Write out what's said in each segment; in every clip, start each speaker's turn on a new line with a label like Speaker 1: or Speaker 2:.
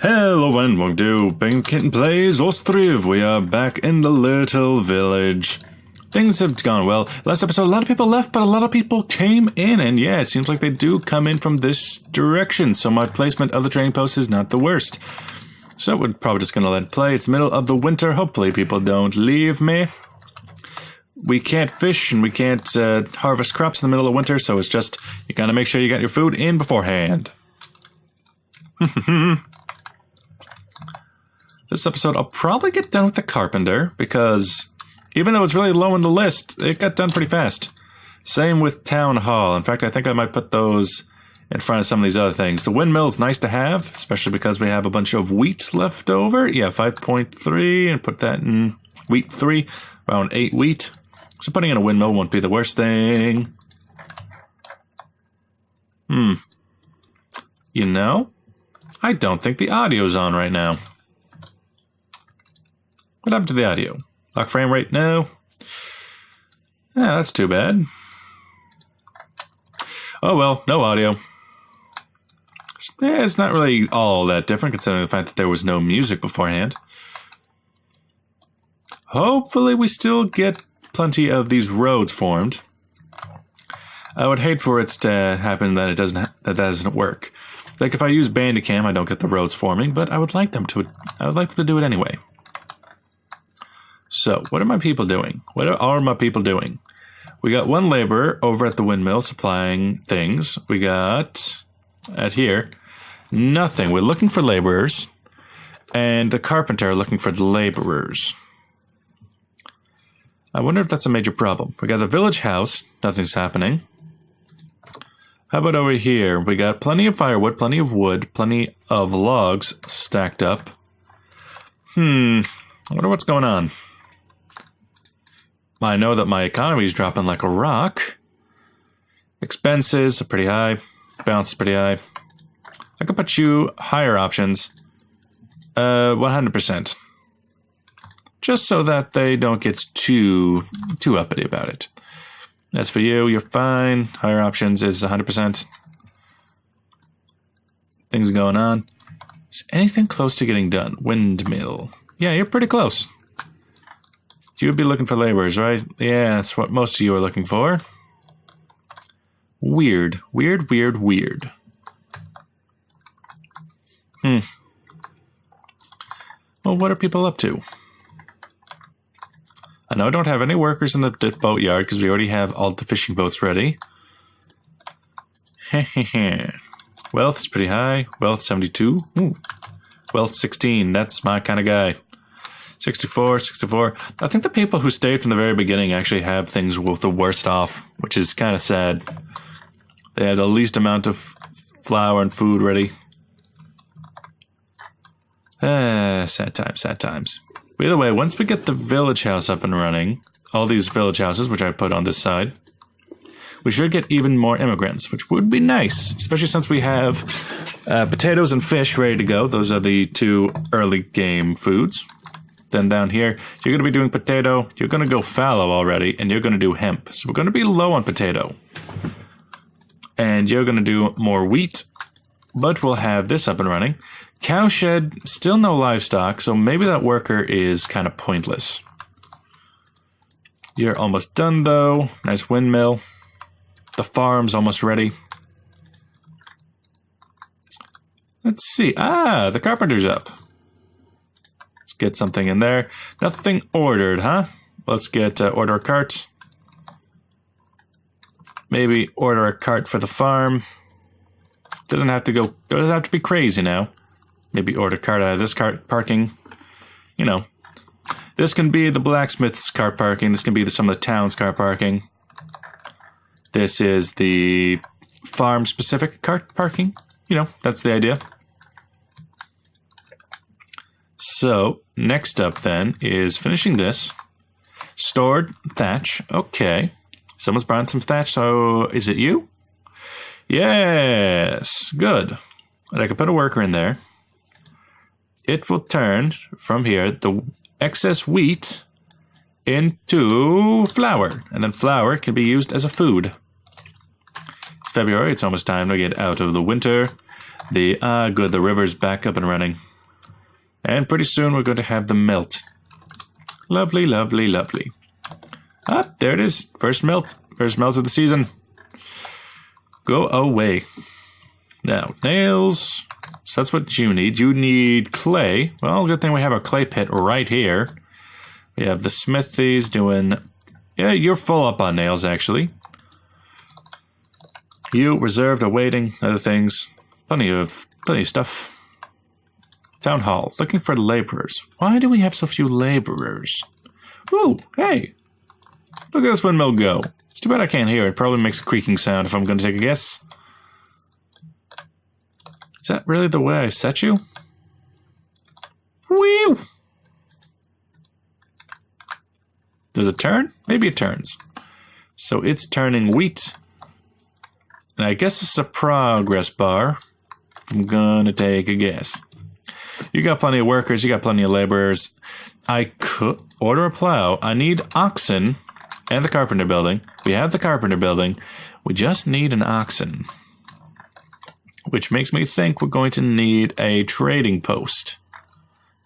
Speaker 1: Hello and welcome to Penkitten Plays Ostriv. We are back in the little village. Things have gone well. Last episode, a lot of people left, but a lot of people came in. And yeah, it seems like they do come in from this direction. So my placement of the trading post is not the worst. So we're probably just going to let it play. It's the middle of the winter. Hopefully people don't leave me. We can't fish and we can't harvest crops in the middle of winter. So it's just, you got to make sure you got your food in beforehand. This episode, I'll probably get done with the carpenter, because even though it's really low on the list, it got done pretty fast. Same with town hall. In fact, I think I might put those in front of some of these other things. The windmill's nice to have, especially because we have a bunch of wheat left over. Yeah, 5.3, and put that in wheat 3, around 8 wheat. So putting in a windmill won't be the worst thing. You know, I don't think the audio's on right now. What happened to the audio? Lock frame rate? No. Yeah, that's too bad. Oh well, no audio. Yeah, it's not really all that different considering the fact that there was no music beforehand. Hopefully we still get plenty of these roads formed. I would hate for it to happen that that doesn't work. Like if I use Bandicam, I don't get the roads forming, but I would like them to do it anyway. So, what are my people doing? What are my people doing? We got one laborer over at the windmill supplying things. We got, at here, nothing. We're looking for laborers. And the carpenter looking for the laborers. I wonder if that's a major problem. We got the village house. Nothing's happening. How about over here? We got plenty of firewood, plenty of wood, plenty of logs stacked up. I wonder what's going on. I know that my economy is dropping like a rock. Expenses are pretty high. Balance is pretty high. I could put you higher options. 100%. Just so that they don't get too uppity about it. As for you, you're fine. Higher options is 100%. Things going on. Is anything close to getting done? Windmill. Yeah, you're pretty close. You would be looking for laborers, right? Yeah, that's what most of you are looking for. Weird. Weird, weird, weird. Well, what are people up to? I know I don't have any workers in the boatyard because we already have all the fishing boats ready. Wealth is pretty high. Wealth 72. Ooh. Wealth 16. That's my kind of guy. 64, 64. I think the people who stayed from the very beginning actually have things with the worst off, which is kind of sad. They had the least amount of flour and food ready. Sad times, sad times. By the way, once we get the village house up and running, all these village houses, which I put on this side, we should get even more immigrants, which would be nice, especially since we have potatoes and fish ready to go. Those are the 2 early game foods. Then down here, you're going to be doing potato, you're going to go fallow already, and you're going to do hemp. So we're going to be low on potato. And you're going to do more wheat, but we'll have this up and running. Cowshed, still no livestock, so maybe that worker is kind of pointless. You're almost done though. Nice windmill. The farm's almost ready. Let's see. Ah, the carpenter's up. Get something in there. Nothing ordered, huh? Let's get order a cart. Maybe order a cart for the farm. Doesn't have to be crazy now. Maybe order a cart out of this cart parking. You know, this can be the blacksmith's cart parking. This can be some of the town's cart parking. This is the farm specific cart parking. You know, that's the idea. So, next up then is finishing this. Stored thatch. Okay. Someone's brought some thatch, so is it you? Yes. Good. And I can put a worker in there. It will turn from here the excess wheat into flour. And then flour can be used as a food. February, it's almost time to get out of the winter. The river's back up and running. And pretty soon we're going to have them melt. Lovely, lovely, lovely. Ah, there it is. First melt. First melt of the season. Go away. Now, nails. So that's what you need. You need clay. Well, good thing we have our clay pit right here. We have the smithies doing... Yeah, you're full up on nails, actually. You reserved, awaiting, other things. Plenty of stuff. Town hall, looking for laborers. Why do we have so few laborers? Ooh, hey. Look at this windmill go. It's too bad I can't hear it. Probably makes a creaking sound if I'm going to take a guess. Is that really the way I set you? Whew! Does it turn? Maybe it turns. So it's turning wheat. And I guess it's a progress bar. If I'm gonna take a guess. You got plenty of workers, you got plenty of laborers. I could order a plow. I need oxen and the carpenter building. We have the carpenter building. We just need an oxen. Which makes me think we're going to need a trading post.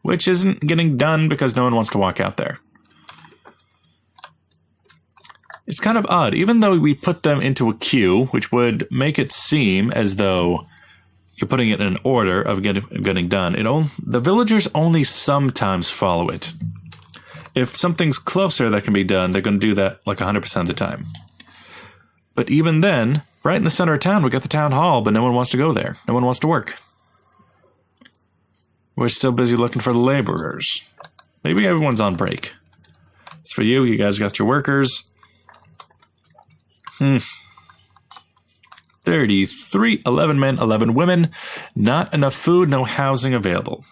Speaker 1: Which isn't getting done because no one wants to walk out there. It's kind of odd. Even though we put them into a queue, which would make it seem as though you're putting it in an order of getting done, the villagers only sometimes follow it. If something's closer that can be done, they're going to do that like 100% of the time. But even then, right in the center of town, we got the town hall, but no one wants to go there. No one wants to work. We're still busy looking for the laborers. Maybe everyone's on break. It's for you. You guys got your workers. 33, 11 men, 11 women. Not enough food, no housing available.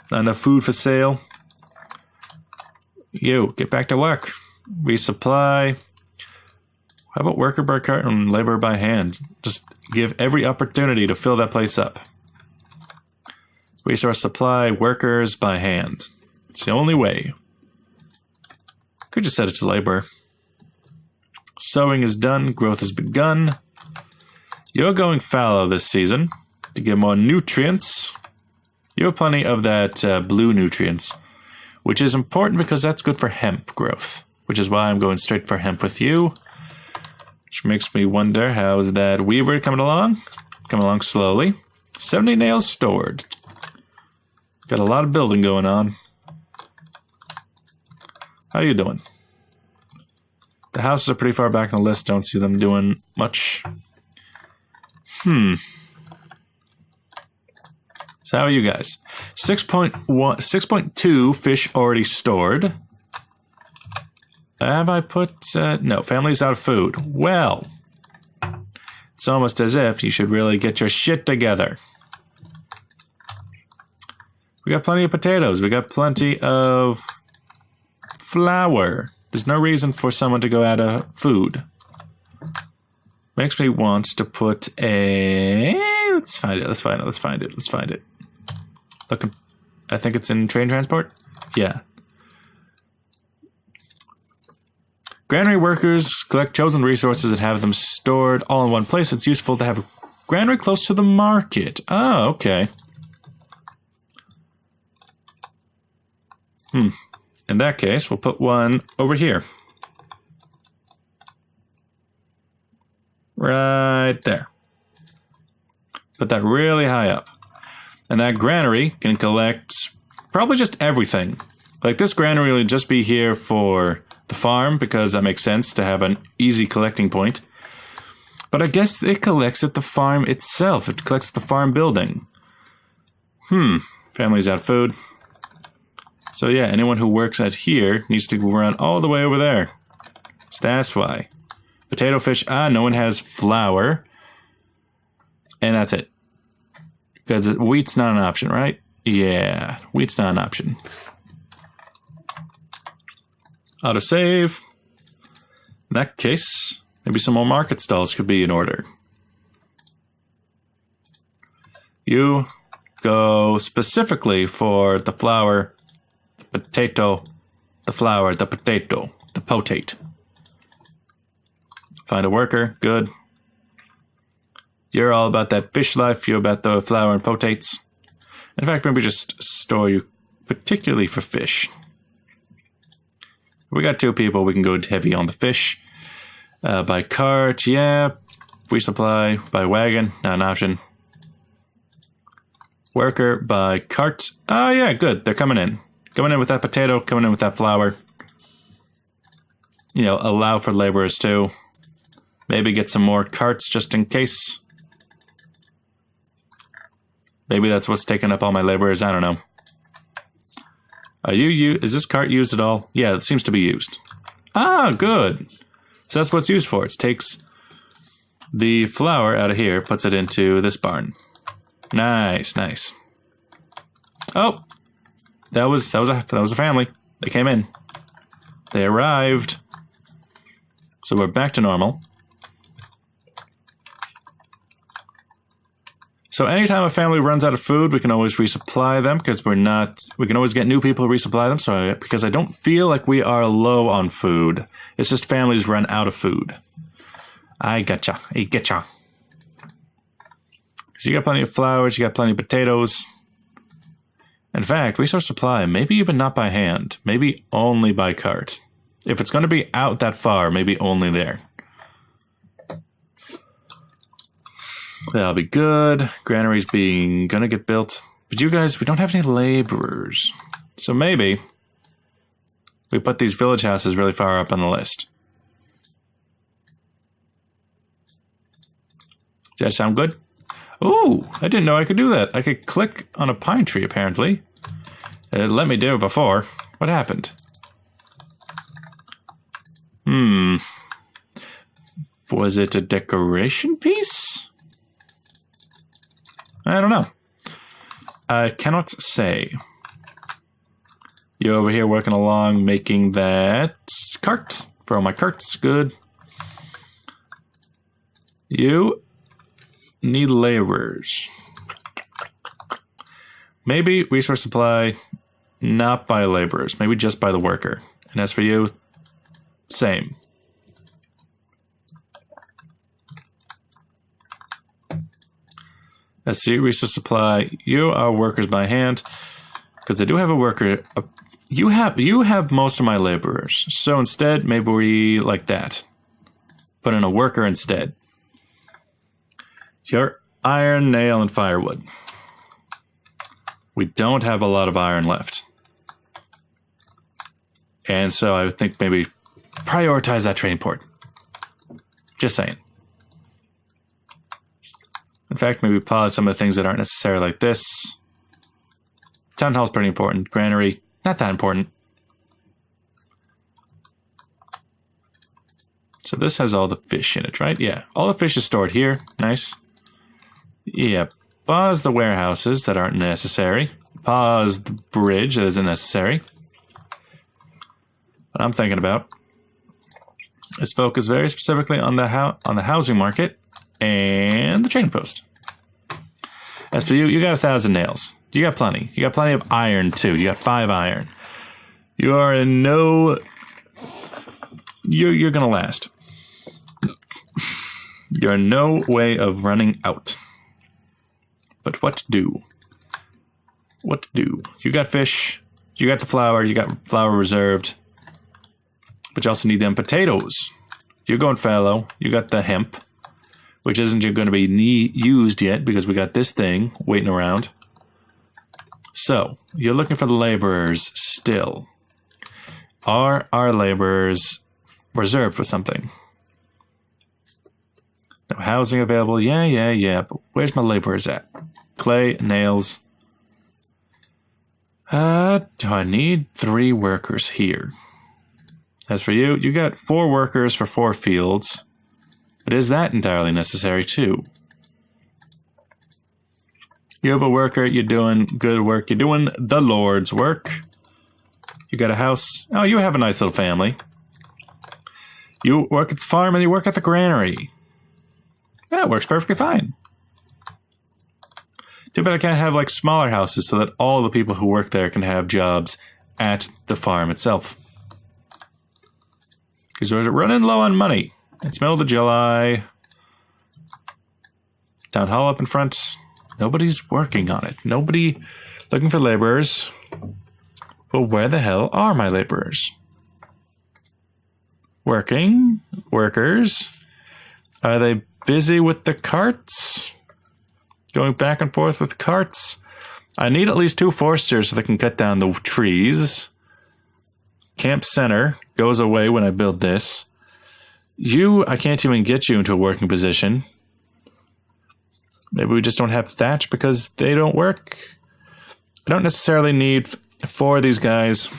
Speaker 1: Not enough food for sale. You, get back to work. Resupply. How about worker by cart and labor by hand? Just give every opportunity to fill that place up. Resource supply, workers by hand. It's the only way. Could just set it to labor. Sowing is done, growth has begun. You're going fallow this season to get more nutrients. You have plenty of that blue nutrients, which is important because that's good for hemp growth, which is why I'm going straight for hemp with you. Which makes me wonder, how is that weaver coming along? Coming along slowly. 70 nails stored. Got a lot of building going on. How you doing? The houses are pretty far back on the list. Don't see them doing much. So how are you guys? 6.2 fish already stored. Have I put... no, family's out of food. Well, it's almost as if you should really get your shit together. We got plenty of potatoes. We got plenty of flour. There's no reason for someone to go out of food. Makes me want to put a... Let's find it. Looking... I think it's in train transport? Yeah. Granary workers collect chosen resources and have them stored all in one place. It's useful to have a granary close to the market. Oh, okay. In that case, we'll put one over here. Right there. Put that really high up. And that granary can collect probably just everything. Like this granary will just be here for the farm because that makes sense to have an easy collecting point. But I guess it collects at the farm itself. It collects the farm building. Family's out of food. So yeah, anyone who works at here needs to run all the way over there. So that's why. Potato fish, no one has flour. And that's it. Because wheat's not an option, right? Yeah, wheat's not an option. Autosave. In that case, maybe some more market stalls could be in order. You go specifically for the flour, the potato, the flour, the potato, the potate. Find a worker, good. You're all about that fish life, you're about the flour and potates. In fact, maybe just store you particularly for fish. We got 2 people. We can go heavy on the fish. By cart, yeah. Resupply by wagon, not an option. Worker by cart. Oh, yeah, good. They're coming in. Coming in with that potato, coming in with that flour. You know, allow for laborers too. Maybe get some more carts just in case. Maybe that's what's taking up all my laborers. I don't know. Is this cart used at all? Yeah, it seems to be used. Ah, good. So that's what it's used for. It takes the flour out of here, puts it into this barn. Nice, nice. Oh, that was a family. They came in. They arrived. So we're back to normal. So anytime a family runs out of food, we can always resupply them because we can always get new people to resupply them. So because I don't feel like we are low on food. It's just families run out of food. I getcha. I getcha. So you got plenty of flowers, you got plenty of potatoes. In fact, resource supply, maybe even not by hand, maybe only by cart. If it's going to be out that far, maybe only there. That'll be good. Granary's gonna get built. But you guys, we don't have any laborers. So maybe we put these village houses really far up on the list. Does that sound good? Ooh, I didn't know I could do that. I could click on a pine tree, apparently. It let me do it before. What happened? Was it a decoration piece? I don't know. I cannot say. You over here working along, making that cart for all my carts. Good. You need laborers. Maybe resource supply, not by laborers. Maybe just by the worker. And as for you, same. Let's see, resource supply. You are workers by hand. Because I do have a worker. You have most of my laborers. So instead, maybe we like that. Put in a worker instead. Your iron, nail, and firewood. We don't have a lot of iron left. And so I would think maybe prioritize that trading port. Just saying. In fact, maybe pause some of the things that aren't necessary like this. Town hall is pretty important. Granary, not that important. So this has all the fish in it, right? Yeah, all the fish is stored here. Nice. Yeah, pause the warehouses that aren't necessary. Pause the bridge that isn't necessary. What I'm thinking about is focus very specifically on the housing market and the trading post. As for you, you got 1,000 nails. You got plenty. You got plenty of iron too. You got 5 iron. You are in no. You're gonna last. You're in no way of running out. But what to do? What to do? You got fish. You got the flour. You got flour reserved. But you also need them potatoes. You're going fallow. You got the hemp, which isn't going to be used yet because we got this thing waiting around. So, you're looking for the laborers still. Are our laborers reserved for something? No housing available. Yeah. But where's my laborers at? Clay, nails. Do I need 3 workers here? As for you, you got 4 workers for 4 fields. But is that entirely necessary too? You have a worker, you're doing good work. You're doing the Lord's work. You got a house. Oh, you have a nice little family. You work at the farm and you work at the granary. Yeah, it works perfectly fine. Too bad I can't have like smaller houses so that all the people who work there can have jobs at the farm itself. Because we're running low on money. It's middle of July. Town hall up in front. Nobody's working on it. Nobody looking for laborers. But where the hell are my laborers? Working? Workers? Are they busy with the carts? Going back and forth with carts? I need at least 2 foresters so they can cut down the trees. Camp center goes away when I build this. I can't even get you into a working position. Maybe we just don't have thatch because they don't work. I don't necessarily need 4 of these guys.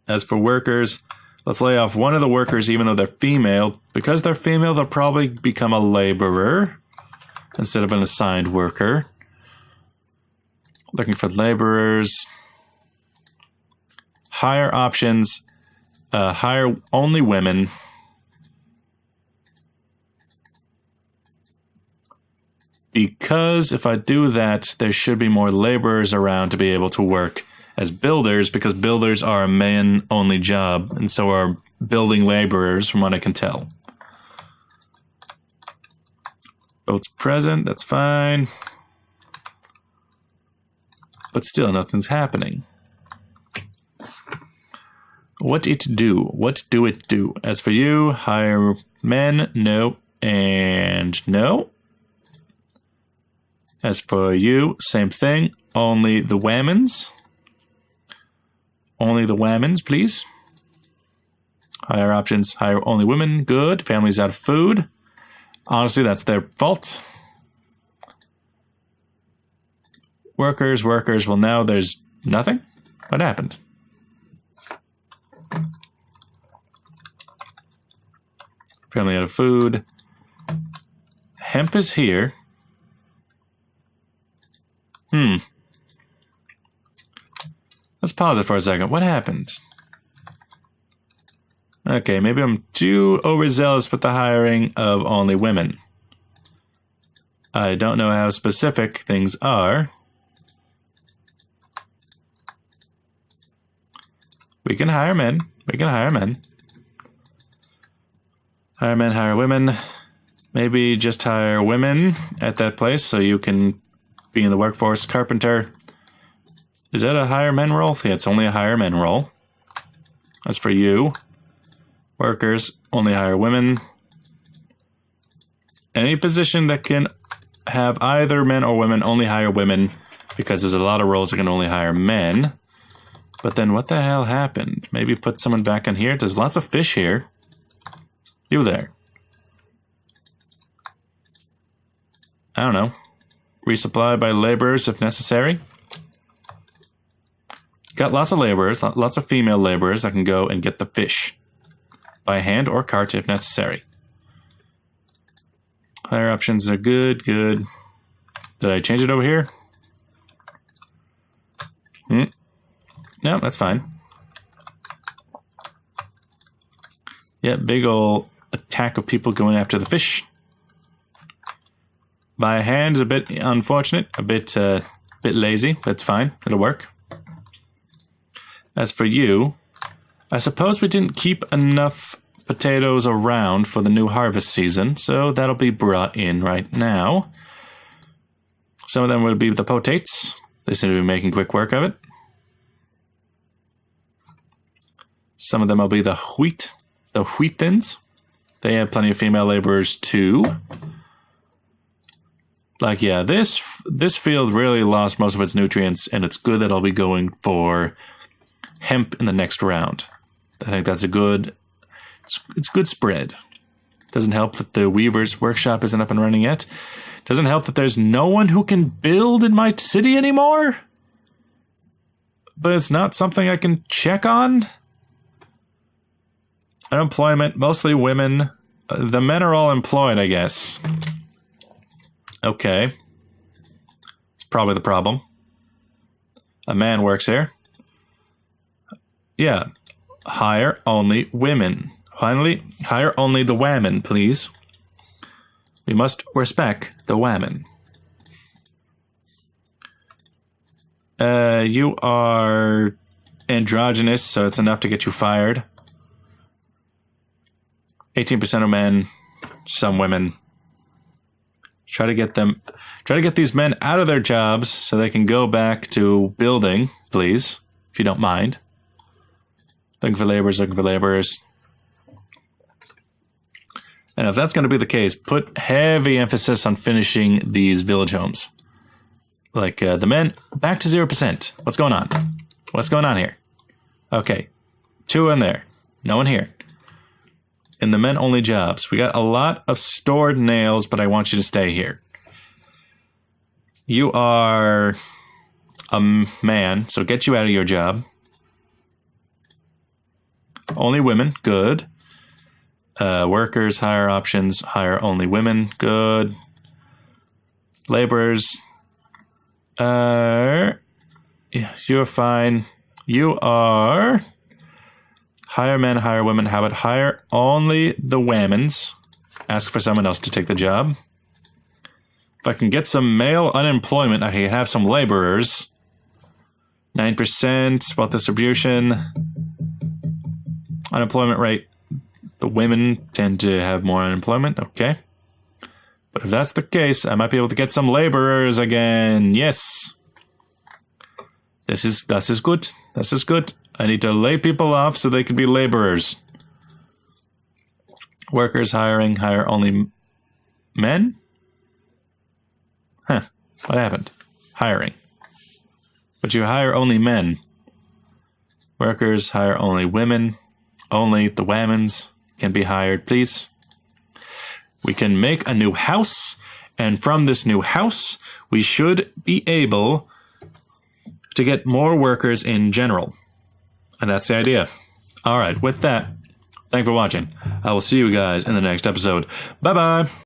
Speaker 1: As for workers, let's lay off 1 of the workers even though they're female. Because they're female, they'll probably become a laborer instead of an assigned worker. Looking for laborers. Hire options. Hire only women. Because if I do that, there should be more laborers around to be able to work as builders, because builders are a man-only job, and so are building laborers, from what I can tell. Boat's present, that's fine. But still, nothing's happening. What it do? What do it do? As for you, hire men, no, and no. As for you, same thing, only the whammons. Only the whammons, please. Hire options, hire only women, good. Families out of food. Honestly, that's their fault. Workers, well now there's nothing. What happened? Family out of food. Hemp is here. Let's pause it for a second. What happened? Okay, maybe I'm too overzealous with the hiring of only women. I don't know how specific things are. We can hire men. We can hire men. Hire men, hire women. Maybe just hire women at that place so you can be in the workforce. Carpenter. Is that a hire men role? Yeah, it's only a hire men role. As for you, workers, only hire women. Any position that can have either men or women, only hire women, because there's a lot of roles that can only hire men. But then what the hell happened? Maybe put someone back in here. There's lots of fish here. You there. I don't know. Resupply by laborers if necessary. Got lots of laborers, lots of female laborers that can go and get the fish. By hand or cart if necessary. Hire options are good, good. Did I change it over here? No, that's fine. Yeah, big ol' attack of people going after the fish. By hand is a bit unfortunate, a bit lazy. That's fine, it'll work. As for you, I suppose we didn't keep enough potatoes around for the new harvest season, so that'll be brought in right now. Some of them will be the potates. They seem to be making quick work of it. Some of them will be the wheatins. They have plenty of female laborers too. Like, yeah, this field really lost most of its nutrients, and it's good that I'll be going for hemp in the next round. I think that's a good, it's good spread. Doesn't help that the weaver's workshop isn't up and running yet. Doesn't help that there's no one who can build in my city anymore. But it's not something I can check on. Unemployment, mostly women. The men are all employed, I guess. Okay. It's probably the problem. A man works here. Yeah. Hire only women. Finally, hire only the women, please. We must respect the women. You are androgynous, so it's enough to get you fired. 18% of men, some women. Try to get these men out of their jobs so they can go back to building, please. if you don't mind. Looking for laborers, looking for laborers. And if that's going to be the case, put heavy emphasis on finishing these village homes. Like the men, back to 0%. What's going on? What's going on here? Okay, 2 in there. No one here. In the men only jobs, we got a lot of stored nails, but I want you to stay here. You are a man, so get you out of your job. Only women, good. Workers, hire options, hire only women, good. Laborers, yeah, you're fine. You are hire men, hire women. How about hire only the women's? Ask for someone else to take the job. If I can get some male unemployment, I can have some laborers. 9% wealth distribution. Unemployment rate. The women tend to have more unemployment. Okay. But if that's the case, I might be able to get some laborers again. Yes. This is good. This is good. I need to lay people off so they can be laborers. Workers hiring, hire only men? Huh. What happened? Hiring. But you hire only men. Workers hire only women. Only the women's can be hired, please. We can make a new house, and from this new house, we should be able to get more workers in general. And that's the idea. All right, with that, thanks for watching. I will see you guys in the next episode. Bye-bye.